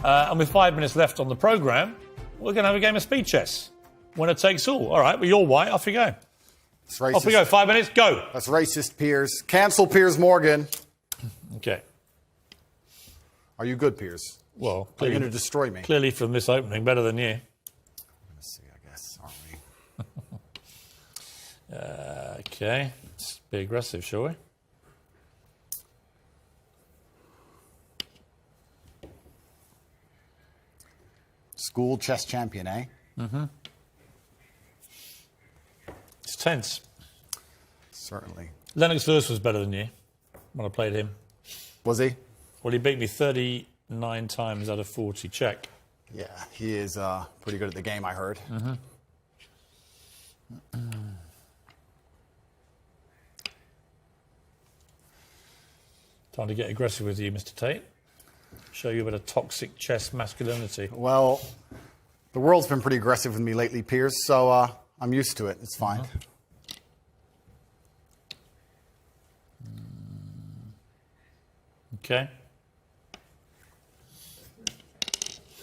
And with 5 minutes left on the programme, we're going to have a game of speed chess. Winner takes all. All right, well, you're white. Off you go. It's racist. Off we go. 5 minutes, go. That's racist, Piers. Cancel Piers Morgan. Okay. Are you good, Piers? Well, are you going to destroy me? Clearly from this opening, better than you. Let's see, I guess, aren't we? Okay. Let's be aggressive, shall we? School chess champion, eh? Mm-hmm. It's tense. Certainly. Lennox Lewis was better than you when I played him. Was he? Well, he beat me 39 times out of 40. Check. Yeah, he is pretty good at the game, I heard. Mm-hmm. Time to get aggressive with you, Mr. Tate. Show you a bit of toxic chess masculinity. Well, the world's been pretty aggressive with me lately, Piers, so I'm used to it. It's fine. Okay.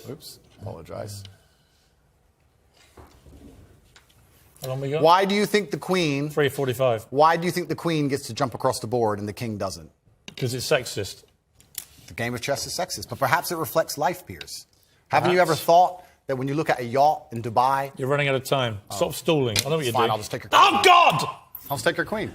Oops, apologize. How long we got? Why do you think the queen... 3:45. Why do you think the queen gets to jump across the board and the king doesn't? Because it's sexist. The game of chess is sexist, but perhaps it reflects life, Piers. Haven't you ever thought that when you look at a yacht in Dubai... You're running out of time. Stop stalling. I know what you're doing. I'll just take your queen. Oh, God! I'll just take your queen.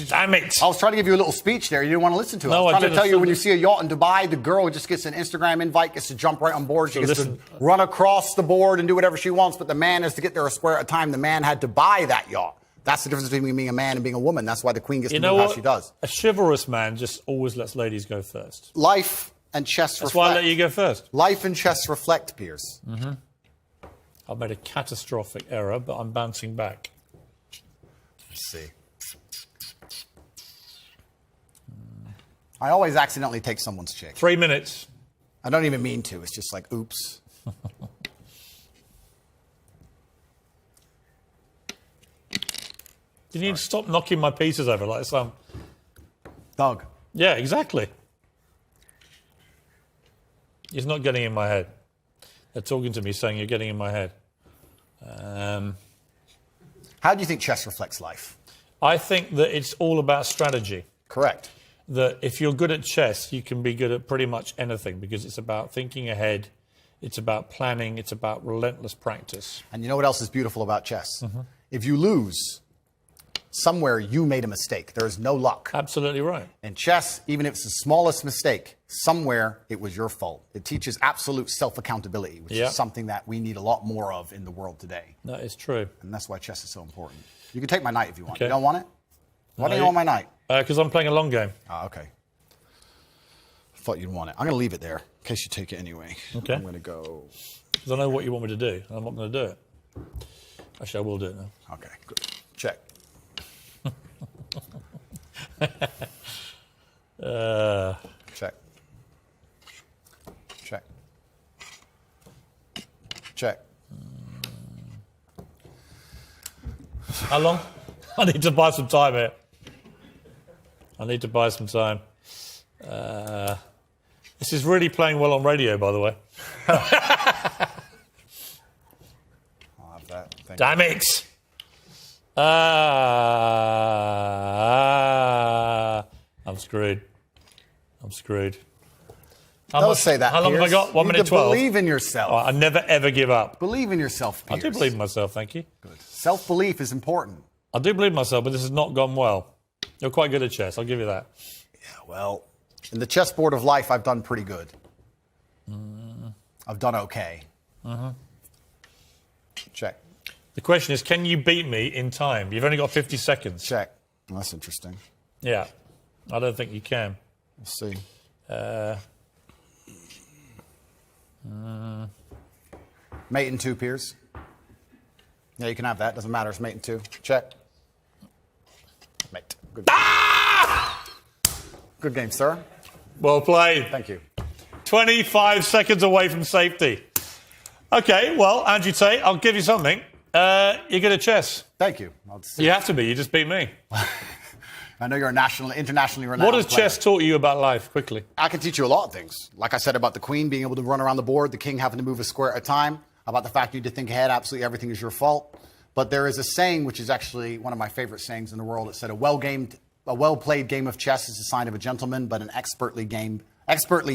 Damn it. I was trying to give you a little speech there. You didn't want to listen to it. No, I was trying to tell you when you didn't. see a yacht in Dubai, the girl just gets an Instagram invite, gets to jump right on board. She gets to run across the board and do whatever she wants, but the man has to get there a square at a time. The man had to buy that yacht. That's the difference between being a man and being a woman. That's why the queen gets to do how she does. A chivalrous man just always lets ladies go first. Life and chess reflect. That's why I let you go first. Life and chess reflect, Piers. Mm-hmm. I've made a catastrophic error, but I'm bouncing back. Let's see. I always accidentally take someone's chick. 3 minutes. I don't even mean to. It's just like, oops. You need to stop knocking my pieces over like some... Doug. Yeah, exactly. He's not getting in my head. They're talking to me saying you're getting in my head. How do you think chess reflects life? I think that it's all about strategy. Correct. That if you're good at chess, you can be good at pretty much anything because it's about thinking ahead, it's about planning, it's about relentless practice. And you know what else is beautiful about chess? Mm-hmm. If you lose, somewhere you made a mistake. There is no luck. Absolutely right. In chess, even if it's the smallest mistake, somewhere it was your fault. It teaches absolute self-accountability, which is something that we need a lot more of in the world today. That is true. And that's why chess is so important. You can take my knight if you want. Okay. You don't want it? Why don't you want my knight? Because I'm playing a long game. Ah, okay. I thought you'd want it. I'm going to leave it there in case you take it anyway. Okay. I'm going to go... Because I know what you want me to do, and I'm not going to do it. Actually, I will do it now. Okay, good. Check. Check. Check. Check. How long? I need to buy some time here. I need to buy some time. This is really playing well on radio, by the way. I'll have that. Damn it! I'm screwed. I'm screwed. Don't say that, How long have I got? 1 minute 12. Believe in yourself. Oh, I never, ever give up. Believe in yourself, Piers. I do believe in myself, thank you. Good. Self-belief is important. I do believe in myself, but this has not gone well. You're quite good at chess, I'll give you that. Yeah, well, in the chessboard of life, I've done pretty good. I've done okay. Check. The question is, can you beat me in time? You've only got 50 seconds. Check. Well, that's interesting. Yeah. I don't think you can. Let's see. Mate in 2, Piers. Yeah, you can have that. Doesn't matter. It's mate in 2. Check. Mate. Good. Good game, sir. Well played. Thank you. 25 seconds away from safety. Okay, well, Andrew Tate, I'll give you something. You're good at chess. Thank you. You have to be. You just beat me. I know you're a internationally renowned What has player. chess taught you about life, quickly? I can teach you a lot of things. Like I said about the queen being able to run around the board, the king having to move a square at a time, about the fact you need to think ahead, absolutely everything is your fault. But there is a saying, which is actually one of my favorite sayings in the world. It said, a well-played game of chess is a sign of a gentleman, but an expertly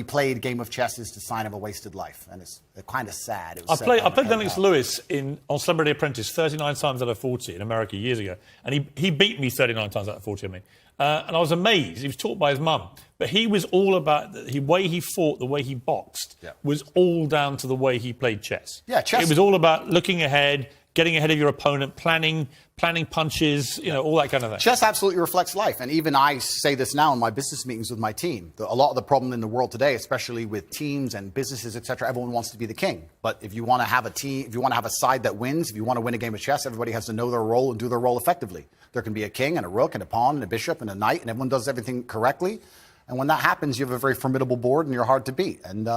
played game of chess is the sign of a wasted life. And it's kind of sad. I played Lennox Lewis on Celebrity Apprentice 39 times out of 40 in America years ago. And he beat me 39 times out of 40, I mean. And I was amazed. He was taught by his mum. But he was all about the way he fought, the way he boxed, was all down to the way he played chess. Yeah, chess. It was all about looking ahead, getting ahead of your opponent, planning punches, all that kind of thing. Chess absolutely reflects life. And even I say this now in my business meetings with my team. A lot of the problem in the world today, especially with teams and businesses, et cetera, everyone wants to be the king. But if you want to have a team, if you want to have a side that wins, if you want to win a game of chess, everybody has to know their role and do their role effectively. There can be a king and a rook and a pawn and a bishop and a knight, and everyone does everything correctly. And when that happens, you have a very formidable board and you're hard to beat. And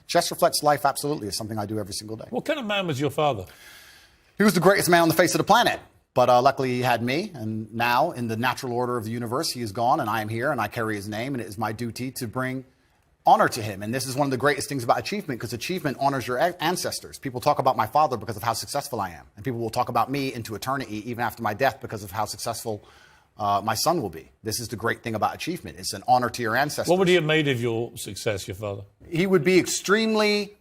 chess reflects life absolutely. It's something I do every single day. What kind of man was your father? He was the greatest man on the face of the planet. But luckily he had me, and now in the natural order of the universe, he is gone, and I am here, and I carry his name, and it is my duty to bring honor to him. And this is one of the greatest things about achievement, because achievement honors your ancestors. People talk about my father because of how successful I am, and people will talk about me into eternity, even after my death, because of how successful my son will be. This is the great thing about achievement. It's an honor to your ancestors. What would he have made of your success, your father? He would be extremely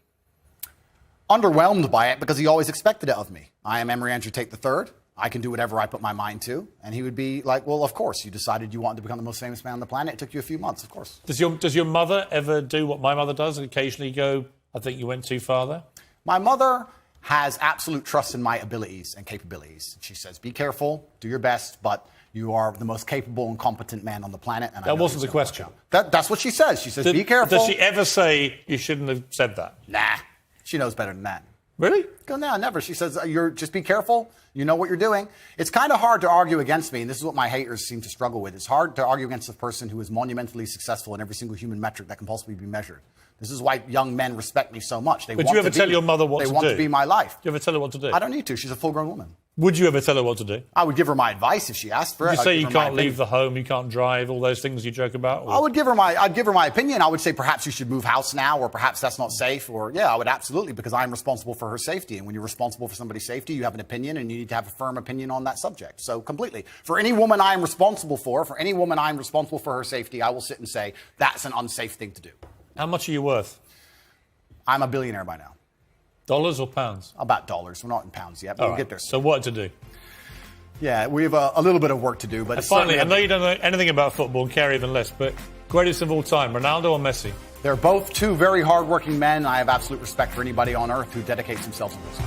underwhelmed by it, because he always expected it of me. I am Emory Andrew Tate III. I can do whatever I put my mind to. And he would be like, well, of course, you decided you wanted to become the most famous man on the planet. It took you a few months, of course. Does your mother ever do what my mother does and occasionally go, I think you went too far there? My mother has absolute trust in my abilities and capabilities. She says, be careful, do your best, but you are the most capable and competent man on the planet. And that wasn't the question. That's what she says. She says, be careful. Does she ever say you shouldn't have said that? Nah, she knows better than that. Really? No, never. She says, just be careful. You know what you're doing. It's kind of hard to argue against me, and this is what my haters seem to struggle with. It's hard to argue against a person who is monumentally successful in every single human metric that can possibly be measured. This is why young men respect me so much. But do you ever tell your mother what to do? They want to be my life. Do you ever tell her what to do? I don't need to. She's a full-grown woman. Would you ever tell her what to do? I would give her my advice if she asked for it. Would you say you can't leave the home, you can't drive, all those things you joke about? Or? I'd give her my opinion. I would say perhaps you should move house now, or perhaps that's not safe. Or yeah, I would absolutely, because I'm responsible for her safety. And when you're responsible for somebody's safety, you have an opinion, and you need to have a firm opinion on that subject. So completely. For any woman I'm responsible for her safety, I will sit and say that's an unsafe thing to do. How much are you worth? I'm a billionaire by now. Dollars or pounds? About dollars. We're not in pounds yet, but we'll get there. So what to do? Yeah, we have a little bit of work to do. But finally, I know you don't know anything about football and care even less, but greatest of all time, Ronaldo or Messi? They're both two very hardworking men. I have absolute respect for anybody on earth who dedicates themselves to this.